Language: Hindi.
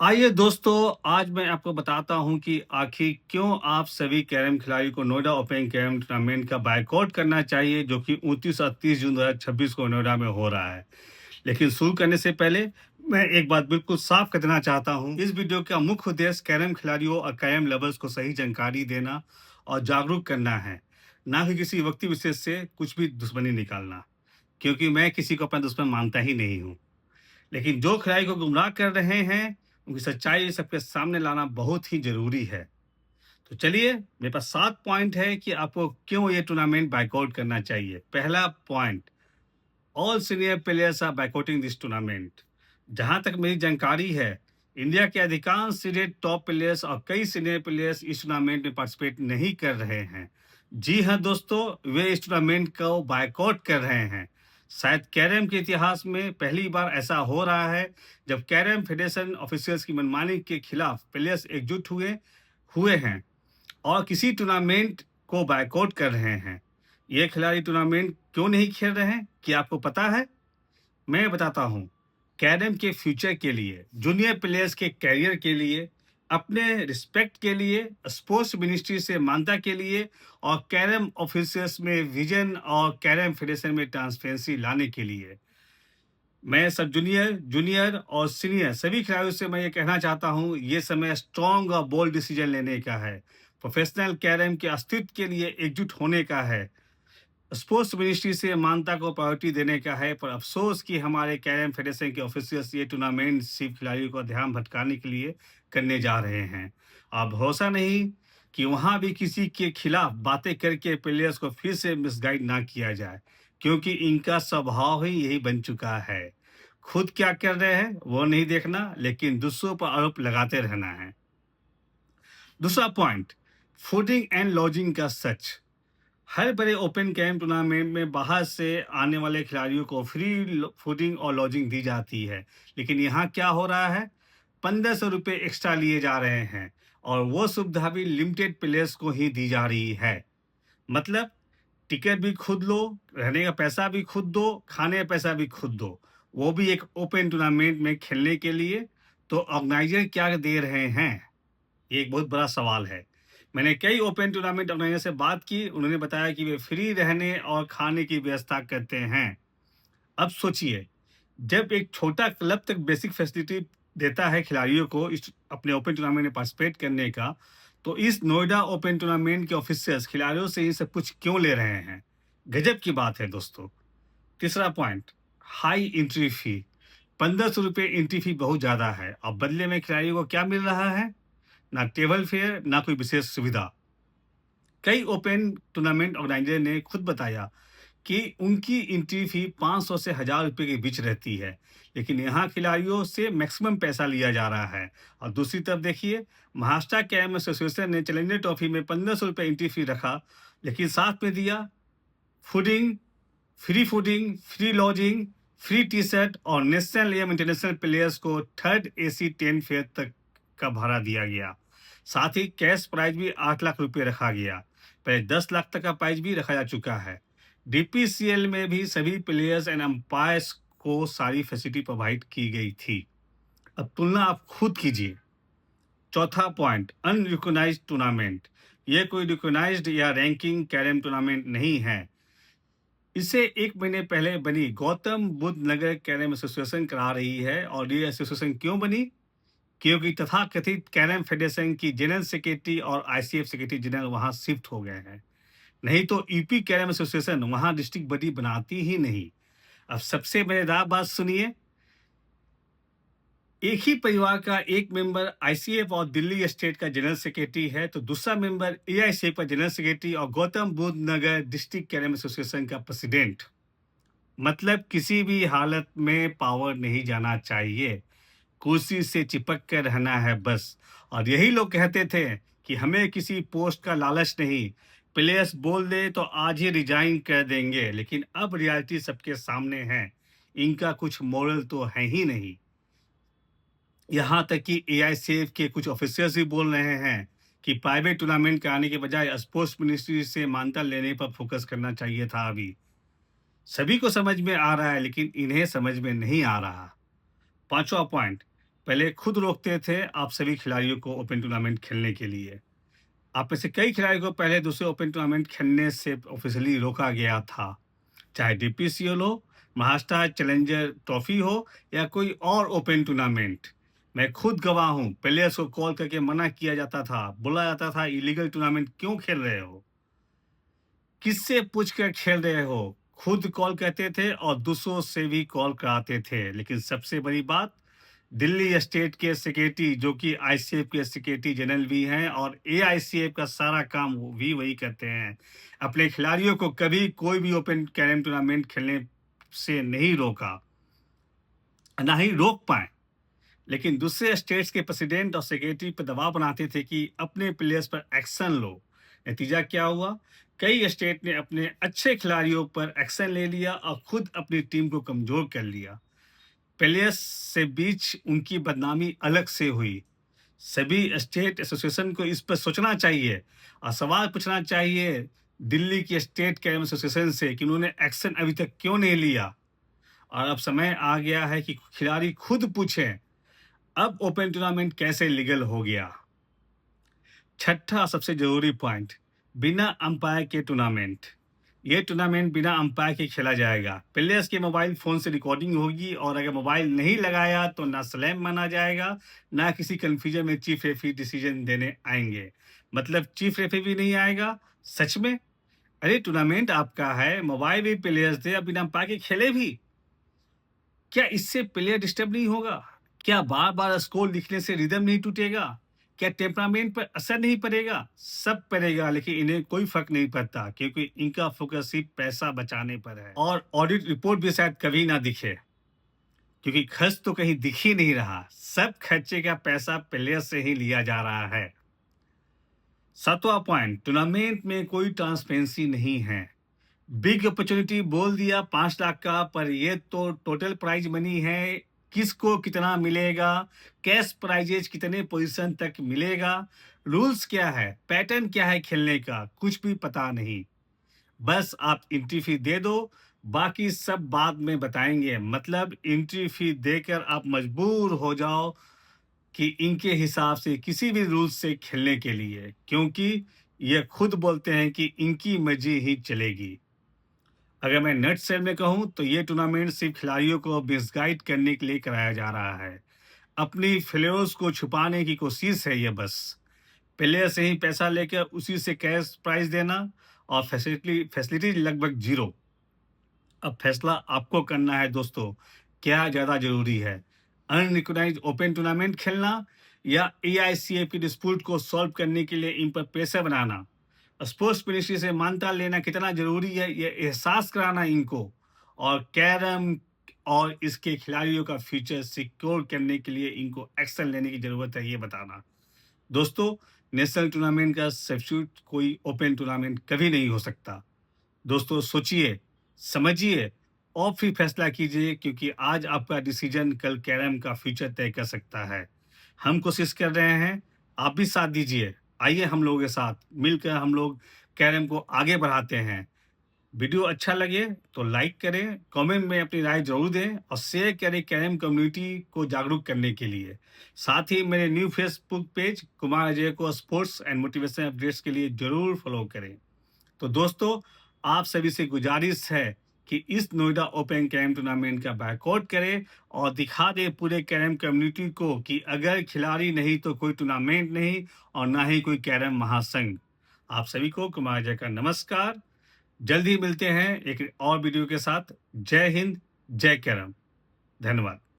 आइए दोस्तों, आज मैं आपको बताता हूँ कि आखिर क्यों आप सभी कैरम खिलाड़ी को नोएडा ओपन कैरम टूर्नामेंट का बायकॉट करना चाहिए, जो कि 29 और 30 जून 2026 को नोएडा में हो रहा है। लेकिन शुरू करने से पहले मैं एक बात बिल्कुल साफ कर देना चाहता हूँ। इस वीडियो का मुख्य उद्देश्य कैरम खिलाड़ियों और कैरम लवर्स को सही जानकारी देना और जागरूक करना है, ना कि किसी व्यक्ति विशेष से कुछ भी दुश्मनी निकालना, क्योंकि मैं किसी को अपना दुश्मन मानता ही नहीं हूँ। लेकिन जो खिलाड़ी को गुमराह कर रहे हैं, उनकी सच्चाई सबके सामने लाना बहुत ही ज़रूरी है। तो चलिए, मेरे पास 7 पॉइंट है कि आपको क्यों ये टूर्नामेंट बायकॉट करना चाहिए। पहला point, all senior players are boycotting this tournament. जहाँ तक मेरी जानकारी है, इंडिया के अधिकांश सीनियर टॉप प्लेयर्स और कई सीनियर प्लेयर्स इस टूर्नामेंट में पार्टिसिपेट नहीं कर रहे हैं। जी हाँ दोस्तों, वे इस टूर्नामेंट को बायकॉट कर रहे हैं। शायद कैरम के इतिहास में पहली बार ऐसा हो रहा है जब कैरम फेडरेशन ऑफिशियल्स की मनमानी के खिलाफ प्लेयर्स एकजुट हुए हुए हैं और किसी टूर्नामेंट को बायकॉट कर रहे हैं। ये खिलाड़ी टूर्नामेंट क्यों नहीं खेल रहे हैं, क्या आपको पता है? मैं बताता हूँ। कैरम के फ्यूचर के लिए, जूनियर प्लेयर्स के कैरियर के लिए, अपने रिस्पेक्ट के लिए, स्पोर्ट्स मिनिस्ट्री से मान्यता के लिए और कैरम ऑफिसर्स में विजन और कैरम फेडरेशन में ट्रांसपेरेंसी लाने के लिए। मैं सब जूनियर, जूनियर और सीनियर सभी खिलाड़ियों से मैं ये कहना चाहता हूँ, ये समय स्ट्रॉन्ग और बोल्ड डिसीजन लेने का है। प्रोफेशनल कैरम के अस्तित्व के लिए एकजुट होने का है। स्पोर्ट्स मिनिस्ट्री से मान्यता को प्रायोरिटी देने का है, पर अफसोस कि हमारे कैरम फेडरेशन के ऑफिसर्स ये टूर्नामेंट सिर्फ खिलाड़ियों का ध्यान भटकाने के लिए करने जा रहे हैं। आप भरोसा नहीं कि वहां भी किसी के खिलाफ बातें करके प्लेयर्स को फिर से मिसगाइड ना किया जाए, क्योंकि इनका स्वभाव ही यही बन चुका है। खुद क्या कर रहे हैं वो नहीं देखना, लेकिन दूसरों पर आरोप लगाते रहना है। दूसरा पॉइंट, फूडिंग एंड लॉजिंग का सच। हर बड़े ओपन कैंप टूर्नामेंट में बाहर से आने वाले खिलाड़ियों को फ्री फूडिंग और लॉजिंग दी जाती है, लेकिन यहाँ क्या हो रहा है? 1500 रुपये एक्स्ट्रा लिए जा रहे हैं और वो सुविधा भी लिमिटेड प्लेयर्स को ही दी जा रही है। मतलब टिकट भी खुद लो, रहने का पैसा भी खुद दो, खाने का पैसा भी खुद दो, वो भी एक ओपन टूर्नामेंट में खेलने के लिए। तो ऑर्गेनाइजर क्या दे रहे हैं? ये एक बहुत बड़ा सवाल है। मैंने कई ओपन टूर्नामेंट ऑर्गेनाइजर से बात की, उन्होंने बताया कि वे फ्री रहने और खाने की व्यवस्था करते हैं। अब सोचिए, जब एक छोटा क्लब तक बेसिक फैसिलिटी देता है खिलाड़ियों को इस अपने ओपन टूर्नामेंट में पार्टिसिपेट करने का, तो इस नोएडा ओपन टूर्नामेंट के ऑफिसर्स खिलाड़ियों से ये सब कुछ क्यों ले रहे हैं? गजब की बात है दोस्तों। तीसरा पॉइंट, हाई एंट्री फी। 1500 रुपये एंट्री फी बहुत ज़्यादा है और बदले में खिलाड़ियों को क्या मिल रहा है? ना टेबल फेयर, ना कोई विशेष सुविधा। कई ओपन टूर्नामेंट ऑर्गेनाइजर ने खुद बताया कि उनकी एंट्री फी 500 से 1000 रुपये के बीच रहती है, लेकिन यहाँ खिलाड़ियों से मैक्सिमम पैसा लिया जा रहा है। और दूसरी तरफ देखिए, महाराष्ट्र कैरम एसोसिएशन ने चैलेंजर ट्रॉफी में 1500 रुपये एंट्री फी रखा, लेकिन साथ में दिया fooding, free lodging, free T shirt और नेशनल एवं इंटरनेशनल प्लेयर्स को थर्ड एसी 10 फेयर तक का भाड़ा दिया गया। साथ ही कैश प्राइज भी 8 लाख रुपए रखा गया। पहले 10 लाख तक का प्राइज भी रखा जा चुका है। डीपीसीएल में भी सभी प्लेयर्स एंड अंपायर्स को सारी फैसिलिटी प्रोवाइड की गई थी। अब तुलना आप खुद कीजिए। चौथा पॉइंट, अनरिकॉग्नाइज्ड टूर्नामेंट। ये कोई रिकॉग्नाइज्ड या रैंकिंग कैरम टूर्नामेंट नहीं है। इसे 1 महीने पहले बनी गौतम बुद्ध नगर कैरम एसोसिएशन करा रही है। और ये एसोसिएशन क्यों बनी? क्योंकि तथाकथित कैरम फेडरेशन की जनरल सेक्रेटरी और आईसीएफ सेक्रेटरी जनरल वहां शिफ्ट हो गए हैं। नहीं तो ईपी कैरम एसोसिएशन वहां डिस्ट्रिक्ट बॉडी बनाती ही नहीं। अब सबसे मजेदार बात सुनिए, एक ही परिवार का एक मेंबर आईसीएफ और दिल्ली स्टेट का जनरल सेक्रेटरी है, तो दूसरा मेंबर एआईसीएफ का जनरल सेक्रेटरी और गौतम बुद्ध नगर डिस्ट्रिक्ट कैरम एसोसिएशन का प्रेसिडेंट। मतलब किसी भी हालत में पावर नहीं जाना चाहिए, कुर्सी से चिपक कर रहना है बस। और यही लोग कहते थे कि हमें किसी पोस्ट का लालच नहीं, प्लेयर्स बोल दे तो आज ही रिजाइन कर देंगे। लेकिन अब रियलिटी सबके सामने है, इनका कुछ मॉरल तो है ही नहीं। यहाँ तक कि एआईसीएफ के कुछ ऑफिसर्स भी बोल रहे हैं कि प्राइवेट टूर्नामेंट कराने के बजाय स्पोर्ट्स मिनिस्ट्री से मान्यता लेने पर फोकस करना चाहिए था। अभी सभी को समझ में आ रहा है, लेकिन इन्हें समझ में नहीं आ रहा। पांचवा पॉइंट, पहले खुद रोकते थे आप सभी खिलाड़ियों को ओपन टूर्नामेंट खेलने के लिए। आप में से कई खिलाड़ियों को पहले दूसरे ओपन टूर्नामेंट खेलने से ऑफिशियली रोका गया था, चाहे डीपीसीएल हो, महाराष्ट्र चैलेंजर ट्रॉफी हो या कोई और ओपन टूर्नामेंट। मैं खुद गवाह हूँ, प्लेयर्स को कॉल करके मना किया जाता था, बोला जाता था इलीगल टूर्नामेंट क्यों खेल रहे हो, किससे पूछ कर खेल रहे हो। खुद कॉल करते थे और दूसरों से भी कॉल कराते थे। लेकिन सबसे बड़ी बात, दिल्ली स्टेट के सेक्रेटरी जो कि आईसीएफ के सेक्रेटरी जनरल भी हैं और एआईसीएफ का सारा काम वो भी वही करते हैं, अपने खिलाड़ियों को कभी कोई भी ओपन कैरम टूर्नामेंट खेलने से नहीं रोका, ना ही रोक पाए। लेकिन दूसरे स्टेट्स के प्रेसिडेंट और सेक्रेटरी पर दबाव बनाते थे कि अपने प्लेयर्स पर एक्शन लो। नतीजा क्या हुआ? कई स्टेट ने अपने अच्छे खिलाड़ियों पर एक्शन ले लिया और खुद अपनी टीम को कमजोर कर लिया। प्लेयर्स से बीच उनकी बदनामी अलग से हुई। सभी स्टेट एसोसिएशन को इस पर सोचना चाहिए और सवाल पूछना चाहिए दिल्ली की स्टेट कैरम एसोसिएशन से कि उन्होंने एक्शन अभी तक क्यों नहीं लिया। और अब समय आ गया है कि खिलाड़ी खुद पूछें, अब ओपन टूर्नामेंट कैसे लीगल हो गया। छठा सबसे जरूरी पॉइंट, बिना अंपायर के टूर्नामेंट। ये टूर्नामेंट बिना अंपायर के खेला जाएगा। प्लेयर्स के मोबाइल फोन से रिकॉर्डिंग होगी और अगर मोबाइल नहीं लगाया तो ना स्लैम माना जाएगा, ना किसी कंफ्यूजन में चीफ रेफरी डिसीजन देने आएंगे। मतलब चीफ रेफरी भी नहीं आएगा। सच में? अरे टूर्नामेंट आपका है, मोबाइल भी प्लेयर्स दे, अब बिना अंपायर के खेले भी। क्या इससे प्लेयर डिस्टर्ब नहीं होगा? क्या बार बार स्कोर लिखने से रिदम नहीं टूटेगा? क्या टेम्परामेंट पर असर नहीं पड़ेगा? सब पड़ेगा, लेकिन इन्हें कोई फर्क नहीं पड़ता क्योंकि इनका फोकस सिर्फ पैसा बचाने पर है। और ऑडिट रिपोर्ट भी शायद कभी ना दिखे क्योंकि खर्च तो कहीं दिख ही नहीं रहा। सब खर्चे का पैसा प्लेयर से ही लिया जा रहा है। सातवां पॉइंट, टूर्नामेंट में कोई ट्रांसपेरेंसी नहीं है। बिग अपॉर्चुनिटी बोल दिया 5 लाख का, पर ये तो टोटल प्राइज मनी है, किसको कितना मिलेगा, कैश प्राइजेज कितने पोजीशन तक मिलेगा, रूल्स क्या है, पैटर्न क्या है खेलने का, कुछ भी पता नहीं। बस आप एंट्री फी दे दो, बाकी सब बाद में बताएंगे। मतलब एंट्री फी देकर आप मजबूर हो जाओ कि इनके हिसाब से किसी भी रूल्स से खेलने के लिए, क्योंकि ये खुद बोलते हैं कि इनकी मर्जी ही चलेगी। अगर मैं नेट सेल में कहूँ तो ये टूर्नामेंट सिर्फ खिलाड़ियों को मिसगाइड करने के लिए कराया जा रहा है। अपनी फ्लेयर्स को छुपाने की कोशिश है ये बस। प्लेयर से ही पैसा लेकर उसी से कैश प्राइज देना और फैसिलिटी लगभग जीरो। अब फैसला आपको करना है दोस्तों, क्या ज़्यादा ज़रूरी है, अनरिकॉग्नाइज्ड ओपन टूर्नामेंट खेलना या एआईसीएफ की डिस्प्यूट को सॉल्व करने के लिए इन पर प्रेशर बनाना। स्पोर्ट्स मिनिस्ट्री से मान्यता लेना कितना जरूरी है, ये एहसास कराना इनको, और कैरम और इसके खिलाड़ियों का फ्यूचर सिक्योर करने के लिए इनको एक्शन लेने की जरूरत है, ये बताना। दोस्तों, नेशनल टूर्नामेंट का सब्स्टिट्यूट कोई ओपन टूर्नामेंट कभी नहीं हो सकता। दोस्तों सोचिए, समझिए और फिर फैसला कीजिए, क्योंकि आज आपका डिसीजन कल कैरम का फ्यूचर तय कर सकता है। हम कोशिश कर रहे हैं, आप भी साथ दीजिए। आइए हम लोगों के साथ मिलकर हम लोग कैरम को आगे बढ़ाते हैं। वीडियो अच्छा लगे तो लाइक करें, कमेंट में अपनी राय जरूर दें और शेयर करें कैरम कम्युनिटी को जागरूक करने के लिए। साथ ही मेरे new Facebook page Kumar Ajay को स्पोर्ट्स एंड मोटिवेशन अपडेट्स के लिए जरूर फॉलो करें। तो दोस्तों, आप सभी से गुजारिश है कि इस नोएडा ओपन कैरम टूर्नामेंट का बायकॉट करें और दिखा दे पूरे कैरम कम्युनिटी को कि अगर खिलाड़ी नहीं तो कोई टूर्नामेंट नहीं और ना ही कोई कैरम महासंघ। आप सभी को कुमार जय का नमस्कार। जल्द ही मिलते हैं एक और वीडियो के साथ। जय हिंद, जय कैरम। धन्यवाद।